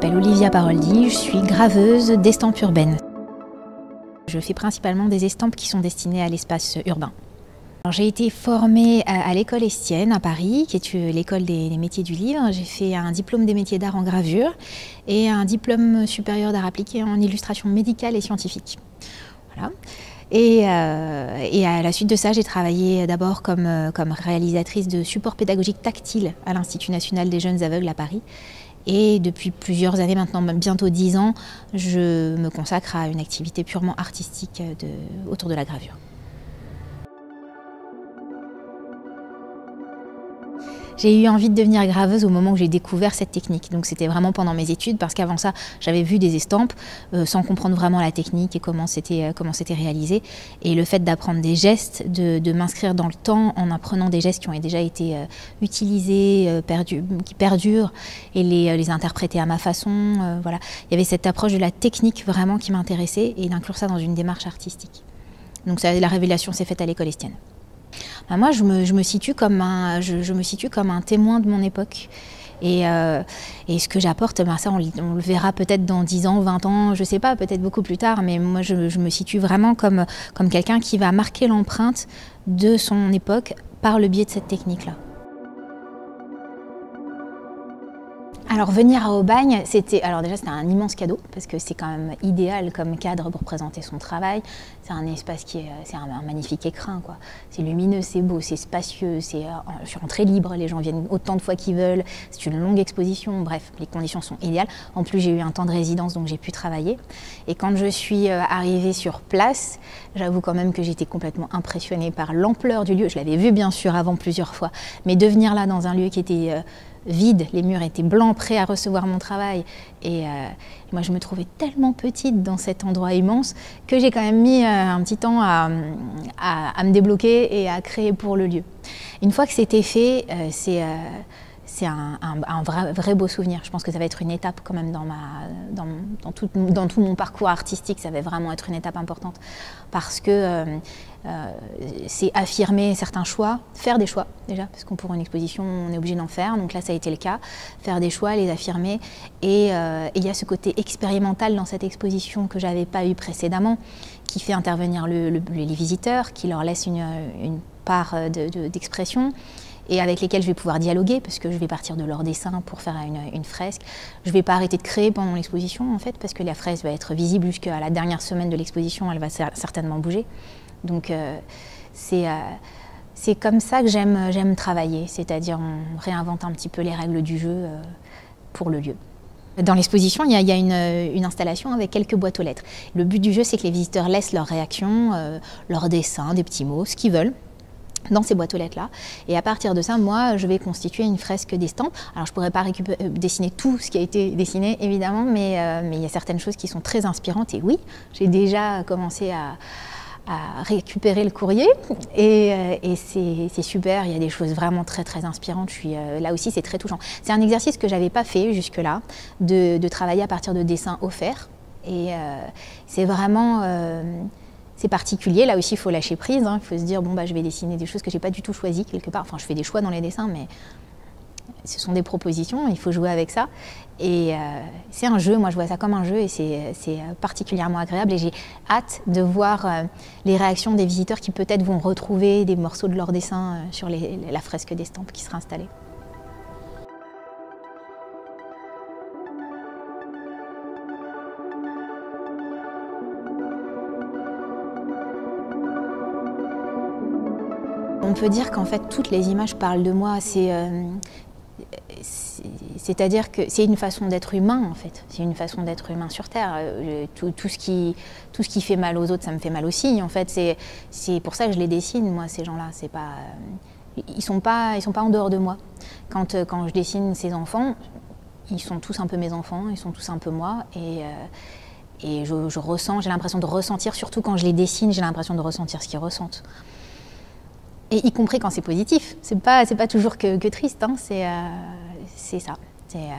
m'appelle Olivia Paroldi, je suis graveuse d'estampes urbaines. Je fais principalement des estampes qui sont destinées à l'espace urbain. J'ai été formée à l'école Estienne à Paris, qui est l'école des métiers du livre. J'ai fait un diplôme des métiers d'art en gravure et un diplôme supérieur d'art appliqué en illustration médicale et scientifique. Voilà. Et à la suite de ça, j'ai travaillé d'abord comme réalisatrice de supports pédagogiques tactiles à l'Institut national des jeunes aveugles à Paris. Et depuis plusieurs années maintenant, bientôt 10 ans, je me consacre à une activité purement artistique autour de la gravure. J'ai eu envie de devenir graveuse au moment où j'ai découvert cette technique. Donc c'était vraiment pendant mes études, parce qu'avant ça, j'avais vu des estampes sans comprendre vraiment la technique et comment c'était réalisé. Et le fait d'apprendre des gestes, de m'inscrire dans le temps en apprenant des gestes qui ont déjà été utilisés, qui perdurent, et les interpréter à ma façon. Voilà. Il y avait cette approche de la technique vraiment qui m'intéressait, et d'inclure ça dans une démarche artistique. Donc ça, la révélation s'est faite à l'école Estienne. Moi, je me situe comme un témoin de mon époque. Et ce que j'apporte, ça, on le verra peut-être dans 10 ans, 20 ans, je ne sais pas, peut-être beaucoup plus tard, mais moi, je me situe vraiment comme quelqu'un qui va marquer l'empreinte de son époque par le biais de cette technique-là. Alors venir à Aubagne, c'était un immense cadeau, parce que c'est quand même idéal comme cadre pour présenter son travail. C'est un espace c'est un magnifique écrin, quoi. C'est lumineux, c'est beau, c'est spacieux, je suis entrée libre, les gens viennent autant de fois qu'ils veulent, c'est une longue exposition, bref, les conditions sont idéales. En plus, j'ai eu un temps de résidence, donc j'ai pu travailler. Et quand je suis arrivée sur place, j'avoue quand même que j'étais complètement impressionnée par l'ampleur du lieu. Je l'avais vu bien sûr avant plusieurs fois, mais de venir là dans un lieu qui était vide, les murs étaient blancs, prêts à recevoir mon travail. Et moi, je me trouvais tellement petite dans cet endroit immense que j'ai quand même mis un petit temps à me débloquer et à créer pour le lieu. Une fois que c'était fait, c'est un vrai beau souvenir. Je pense que ça va être une étape quand même dans tout mon parcours artistique. Ça va vraiment être une étape importante parce que c'est affirmer certains choix, faire des choix déjà, parce que pour une exposition, on est obligé d'en faire. Donc là, ça a été le cas. Faire des choix, les affirmer. Et il y a ce côté expérimental dans cette exposition que je n'avais pas eu précédemment, qui fait intervenir les visiteurs, qui leur laisse une part d'expression, et avec lesquels je vais pouvoir dialoguer, parce que je vais partir de leur dessin pour faire une fresque. Je ne vais pas arrêter de créer pendant l'exposition, en fait, parce que la fresque va être visible jusqu'à la dernière semaine de l'exposition, elle va certainement bouger. Donc c'est comme ça que j'aime travailler, c'est-à-dire on réinvente un petit peu les règles du jeu pour le lieu. Dans l'exposition, il y a une installation avec quelques boîtes aux lettres. Le but du jeu, c'est que les visiteurs laissent leurs réactions, leurs dessins, des petits mots, ce qu'ils veulent, dans ces boîtes aux lettres-là. Et à partir de ça, moi, je vais constituer une fresque d'estampes. Alors, je ne pourrais pas dessiner tout ce qui a été dessiné, évidemment, mais il y a certaines choses qui sont très inspirantes. Et oui, j'ai déjà commencé à récupérer le courrier et c'est super, il y a des choses vraiment très très inspirantes. Là aussi, c'est très touchant. C'est un exercice que je n'avais pas fait jusque-là, de travailler à partir de dessins offerts. Et c'est vraiment... c'est particulier, là aussi il faut lâcher prise, hein. Il faut se dire bon je vais dessiner des choses que j'ai pas du tout choisies quelque part, enfin je fais des choix dans les dessins mais ce sont des propositions, il faut jouer avec ça et c'est un jeu, moi je vois ça comme un jeu et c'est particulièrement agréable et j'ai hâte de voir les réactions des visiteurs qui peut-être vont retrouver des morceaux de leur dessin sur la fresque d'estampes qui sera installée. On peut dire qu'en fait toutes les images parlent de moi, c'est-à-dire que c'est une façon d'être humain en fait, c'est une façon d'être humain sur Terre. Tout ce qui fait mal aux autres, ça me fait mal aussi en fait, c'est pour ça que je les dessine moi ces gens-là, c'est pas, ils sont pas en dehors de moi. Quand je dessine ces enfants, ils sont tous un peu mes enfants, ils sont tous un peu moi et je ressens, j'ai l'impression de ressentir, surtout quand je les dessine, j'ai l'impression de ressentir ce qu'ils ressentent. Et y compris quand c'est positif, c'est pas toujours que triste, hein. C'est ça, c'est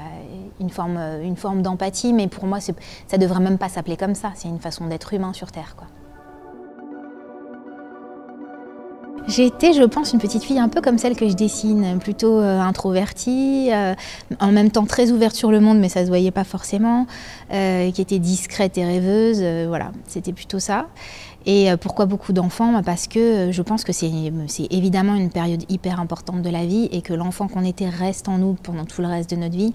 une forme d'empathie, mais pour moi ça devrait même pas s'appeler comme ça, c'est une façon d'être humain sur Terre, quoi. J'ai été, je pense, une petite fille un peu comme celle que je dessine, plutôt introvertie, en même temps très ouverte sur le monde, mais ça ne se voyait pas forcément, qui était discrète et rêveuse, voilà, c'était plutôt ça. Et pourquoi beaucoup d'enfants? Parce que je pense que c'est évidemment une période hyper importante de la vie et que l'enfant qu'on était reste en nous pendant tout le reste de notre vie.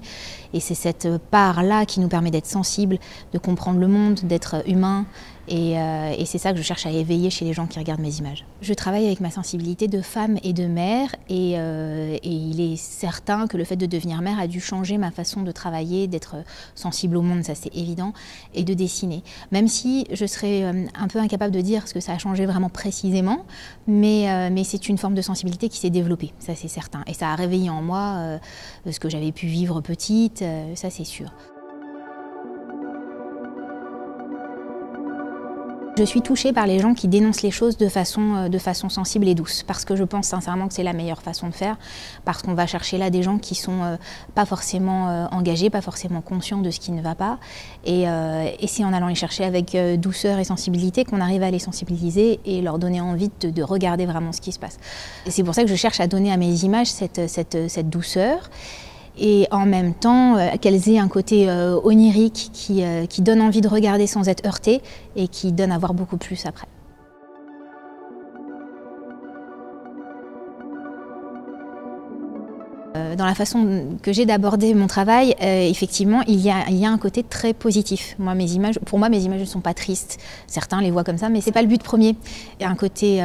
Et c'est cette part-là qui nous permet d'être sensibles, de comprendre le monde, d'être humain. Et c'est ça que je cherche à éveiller chez les gens qui regardent mes images. Je travaille avec ma sensibilité de femme et de mère et il est certain que le fait de devenir mère a dû changer ma façon de travailler, d'être sensible au monde, ça c'est évident, et de dessiner. Même si je serais un peu incapable de dire ce que ça a changé vraiment précisément, mais c'est une forme de sensibilité qui s'est développée, ça c'est certain. Et ça a réveillé en moi ce que j'avais pu vivre petite, ça c'est sûr. Je suis touchée par les gens qui dénoncent les choses de façon sensible et douce, parce que je pense sincèrement que c'est la meilleure façon de faire, parce qu'on va chercher là des gens qui sont pas forcément engagés, pas forcément conscients de ce qui ne va pas, et c'est en allant les chercher avec douceur et sensibilité qu'on arrive à les sensibiliser et leur donner envie de regarder vraiment ce qui se passe. Et c'est pour ça que je cherche à donner à mes images cette douceur, et en même temps qu'elles aient un côté onirique qui donne envie de regarder sans être heurté et qui donne à voir beaucoup plus après. Dans la façon que j'ai d'aborder mon travail, effectivement, il y a un côté très positif. Pour moi, mes images ne sont pas tristes. Certains les voient comme ça, mais ce n'est pas le but premier. Il y a un côté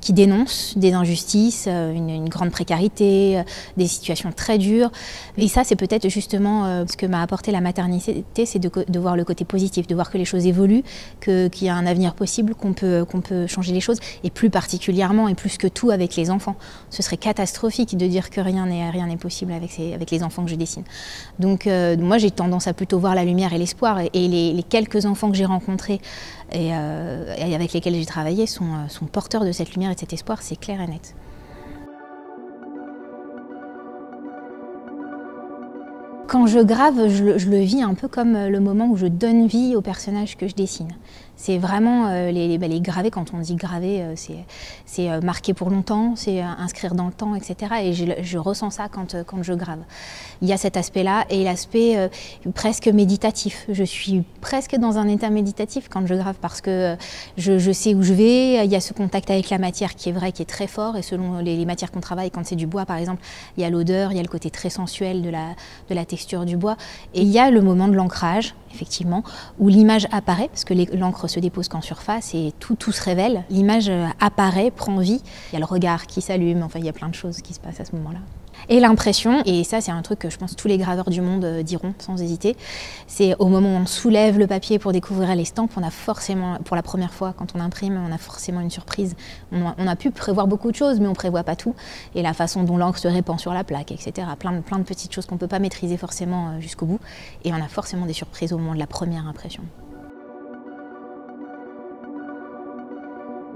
qui dénonce des injustices, une grande précarité, des situations très dures. Et ça, c'est peut-être justement ce que m'a apporté la maternité, c'est de voir le côté positif, de voir que les choses évoluent, qu'il y a un avenir possible, qu'on peut changer les choses, et plus particulièrement et plus que tout avec les enfants. Ce serait catastrophique de dire que rien n'est possible avec les enfants que je dessine. Donc moi j'ai tendance à plutôt voir la lumière et l'espoir, et les quelques enfants que j'ai rencontrés et avec lesquels j'ai travaillé sont porteurs de cette lumière et de cet espoir, c'est clair et net. Quand je grave, je le vis un peu comme le moment où je donne vie aux personnages que je dessine. C'est vraiment les graver, quand on dit graver, c'est marquer pour longtemps, c'est inscrire dans le temps, etc. Et je ressens ça quand je grave. Il y a cet aspect-là et l'aspect presque méditatif. Je suis presque dans un état méditatif quand je grave parce que je sais où je vais, il y a ce contact avec la matière qui est vrai, qui est très fort, et selon les matières qu'on travaille, quand c'est du bois par exemple, il y a l'odeur, il y a le côté très sensuel de la texture du bois, et il y a le moment de l'ancrage, effectivement, où l'image apparaît, parce que l'encre se dépose qu'en surface et tout se révèle. L'image apparaît, prend vie, il y a le regard qui s'allume, enfin il y a plein de choses qui se passent à ce moment-là. Et l'impression, et ça c'est un truc que je pense tous les graveurs du monde diront sans hésiter, c'est au moment où on soulève le papier pour découvrir l'estampes, on a forcément, pour la première fois quand on imprime, on a forcément une surprise. On a pu prévoir beaucoup de choses, mais on ne prévoit pas tout. Et la façon dont l'encre se répand sur la plaque, etc. Plein de petites choses qu'on ne peut pas maîtriser forcément jusqu'au bout. Et on a forcément des surprises au moment de la première impression.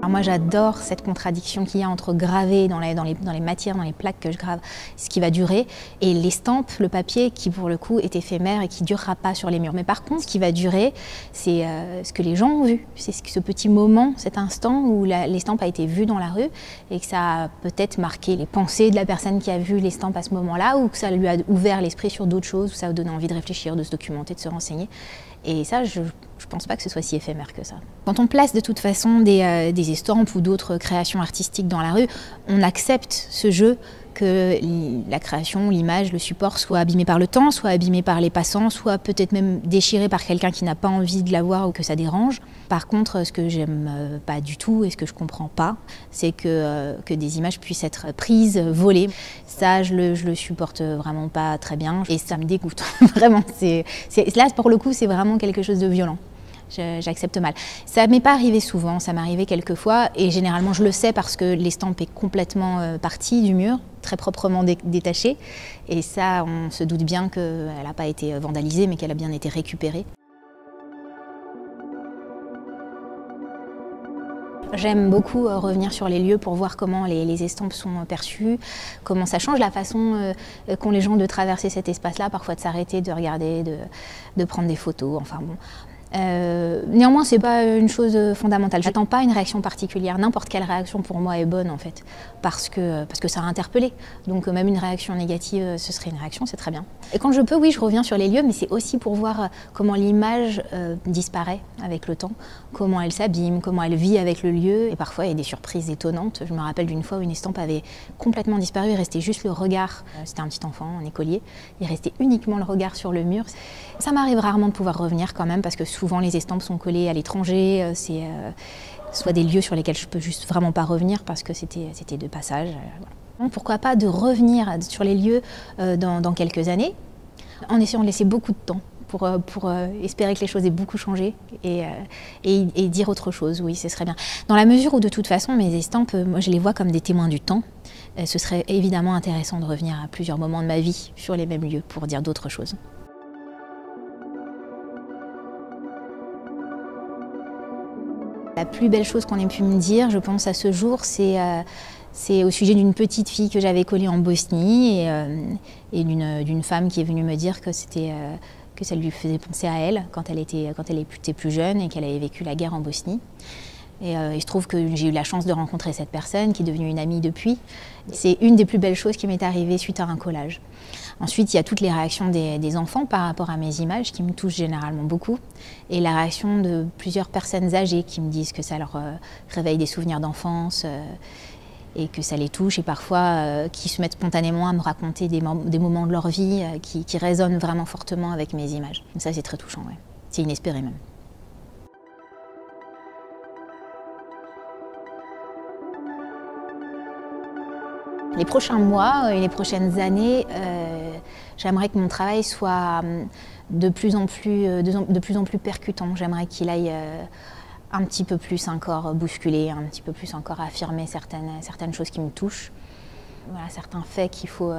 Alors moi j'adore cette contradiction qu'il y a entre graver dans les matières, dans les plaques que je grave, ce qui va durer, et l'estampe, le papier qui pour le coup est éphémère et qui ne durera pas sur les murs. Mais par contre ce qui va durer, c'est ce que les gens ont vu, c'est ce petit moment, cet instant où l'estampe a été vue dans la rue et que ça a peut-être marqué les pensées de la personne qui a vu l'estampe à ce moment-là, ou que ça lui a ouvert l'esprit sur d'autres choses, ou ça a donné envie de réfléchir, de se documenter, de se renseigner. Et ça, je ne pense pas que ce soit si éphémère que ça. Quand on place de toute façon des estampes ou d'autres créations artistiques dans la rue, on accepte ce jeu que la création, l'image, le support soit abîmé par le temps, soit abîmé par les passants, soit peut-être même déchiré par quelqu'un qui n'a pas envie de la voir ou que ça dérange. Par contre, ce que j'aime pas du tout et ce que je comprends pas, c'est que des images puissent être prises, volées. Ça, je le supporte vraiment pas très bien et ça me dégoûte. Vraiment, là, pour le coup, c'est vraiment quelque chose de violent. J'accepte mal. Ça m'est pas arrivé souvent, ça m'est arrivé quelques fois, et généralement je le sais parce que l'estampe est complètement partie du mur, très proprement détachée, et ça on se doute bien qu'elle n'a pas été vandalisée mais qu'elle a bien été récupérée. J'aime beaucoup revenir sur les lieux pour voir comment les estampes sont perçues, comment ça change la façon qu'ont les gens de traverser cet espace-là, parfois de s'arrêter, de regarder, de prendre des photos, enfin bon. Néanmoins, c'est pas une chose fondamentale. J'attends pas une réaction particulière. N'importe quelle réaction pour moi est bonne en fait, parce que ça a interpellé. Donc même une réaction négative, ce serait une réaction, c'est très bien. Et quand je peux, oui, je reviens sur les lieux, mais c'est aussi pour voir comment l'image disparaît avec le temps, comment elle s'abîme, comment elle vit avec le lieu. Et parfois, il y a des surprises étonnantes. Je me rappelle d'une fois où une estampe avait complètement disparu, il restait juste le regard. C'était un petit enfant, un écolier. Il restait uniquement le regard sur le mur. Ça m'arrive rarement de pouvoir revenir quand même, parce que souvent les estampes sont collées à l'étranger, c'est soit des lieux sur lesquels je peux juste vraiment pas revenir parce que c'était de passage. Voilà. Pourquoi pas de revenir sur les lieux dans quelques années, en essayant de laisser beaucoup de temps pour espérer que les choses aient beaucoup changé et dire autre chose, oui, ce serait bien. Dans la mesure où de toute façon mes estampes, moi je les vois comme des témoins du temps, ce serait évidemment intéressant de revenir à plusieurs moments de ma vie sur les mêmes lieux pour dire d'autres choses. La plus belle chose qu'on ait pu me dire, je pense, à ce jour, c'est au sujet d'une petite fille que j'avais collée en Bosnie et d'une femme qui est venue me dire que ça lui faisait penser à elle quand elle était plus jeune et qu'elle avait vécu la guerre en Bosnie. Et il se trouve que j'ai eu la chance de rencontrer cette personne qui est devenue une amie depuis. C'est une des plus belles choses qui m'est arrivée suite à un collage. Ensuite, il y a toutes les réactions des enfants par rapport à mes images qui me touchent généralement beaucoup. Et la réaction de plusieurs personnes âgées qui me disent que ça leur réveille des souvenirs d'enfance et que ça les touche. Et parfois, qui se mettent spontanément à me raconter des moments de leur vie qui résonnent vraiment fortement avec mes images. Donc ça, c'est très touchant, ouais. C'est inespéré même. Les prochains mois et les prochaines années, j'aimerais que mon travail soit de plus en plus percutant. J'aimerais qu'il aille un petit peu plus encore bousculer, un petit peu plus encore affirmer certaines choses qui me touchent. Voilà, certains faits qu'il faut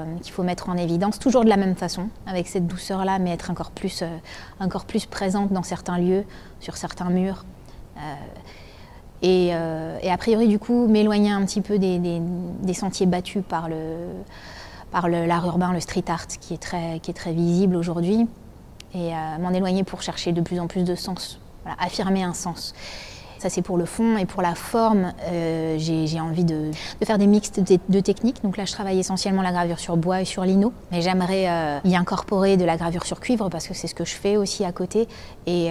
mettre en évidence, toujours de la même façon, avec cette douceur-là, mais être encore plus présente dans certains lieux, sur certains murs. Et a priori, du coup, m'éloigner un petit peu des sentiers battus par l'art urbain, le street art, qui est très visible aujourd'hui, et m'en éloigner pour chercher de plus en plus de sens, voilà, affirmer un sens. Ça, c'est pour le fond, et pour la forme, j'ai envie de faire des mixtes de techniques. Donc là, je travaille essentiellement la gravure sur bois et sur lino, mais j'aimerais y incorporer de la gravure sur cuivre parce que c'est ce que je fais aussi à côté. Et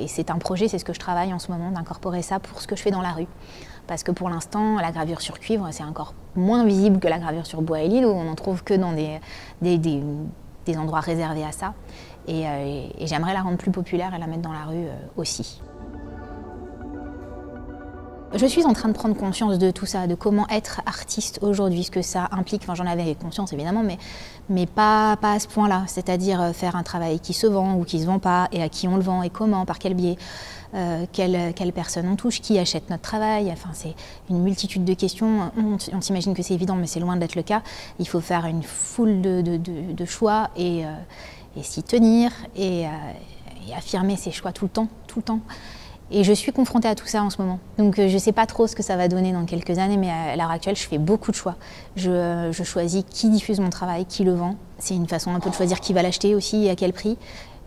c'est un projet, c'est ce que je travaille en ce moment, d'incorporer ça pour ce que je fais dans la rue. Parce que pour l'instant, la gravure sur cuivre, c'est encore moins visible que la gravure sur bois et lino. On n'en trouve que dans des endroits réservés à ça. Et j'aimerais la rendre plus populaire et la mettre dans la rue aussi. Je suis en train de prendre conscience de tout ça, de comment être artiste aujourd'hui, ce que ça implique. Enfin, j'en avais conscience évidemment, mais pas à ce point-là. C'est-à-dire faire un travail qui se vend ou qui se vend pas, et à qui on le vend, et comment, par quel biais, quelle personne on touche, qui achète notre travail. Enfin, c'est une multitude de questions. On s'imagine que c'est évident, mais c'est loin d'être le cas. Il faut faire une foule de choix et s'y tenir et affirmer ses choix tout le temps. Et je suis confrontée à tout ça en ce moment. Donc je ne sais pas trop ce que ça va donner dans quelques années, mais à l'heure actuelle, je fais beaucoup de choix. Je choisis qui diffuse mon travail, qui le vend. C'est une façon un peu de choisir qui va l'acheter aussi et à quel prix.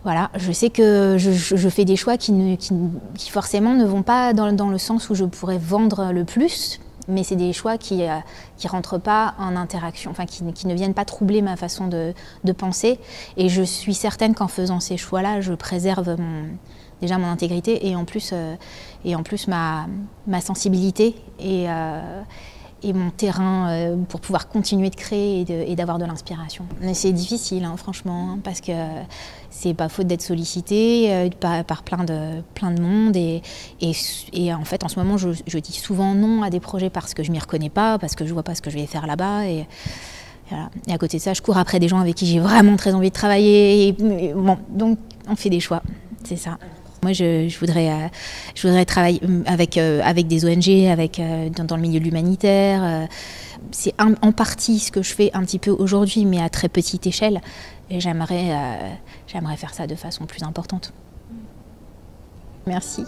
Voilà, je sais que je fais des choix qui forcément ne vont pas dans le sens où je pourrais vendre le plus, mais c'est des choix qui rentrent pas en interaction, enfin qui ne viennent pas troubler ma façon de penser. Et je suis certaine qu'en faisant ces choix-là, je préserve déjà mon intégrité et en plus ma sensibilité et mon terrain pour pouvoir continuer de créer et d'avoir de l'inspiration. C'est difficile, hein, franchement, hein, parce que c'est pas faute d'être sollicité par plein de monde et en fait en ce moment je dis souvent non à des projets parce que je m'y reconnais pas, parce que je vois pas ce que je vais faire là-bas et voilà. Et à côté de ça, je cours après des gens avec qui j'ai vraiment très envie de travailler. Bon, donc on fait des choix, c'est ça. Moi, je voudrais travailler avec des ONG, dans le milieu de l'humanitaire. C'est en partie ce que je fais un petit peu aujourd'hui, mais à très petite échelle. Et j'aimerais faire ça de façon plus importante. Merci.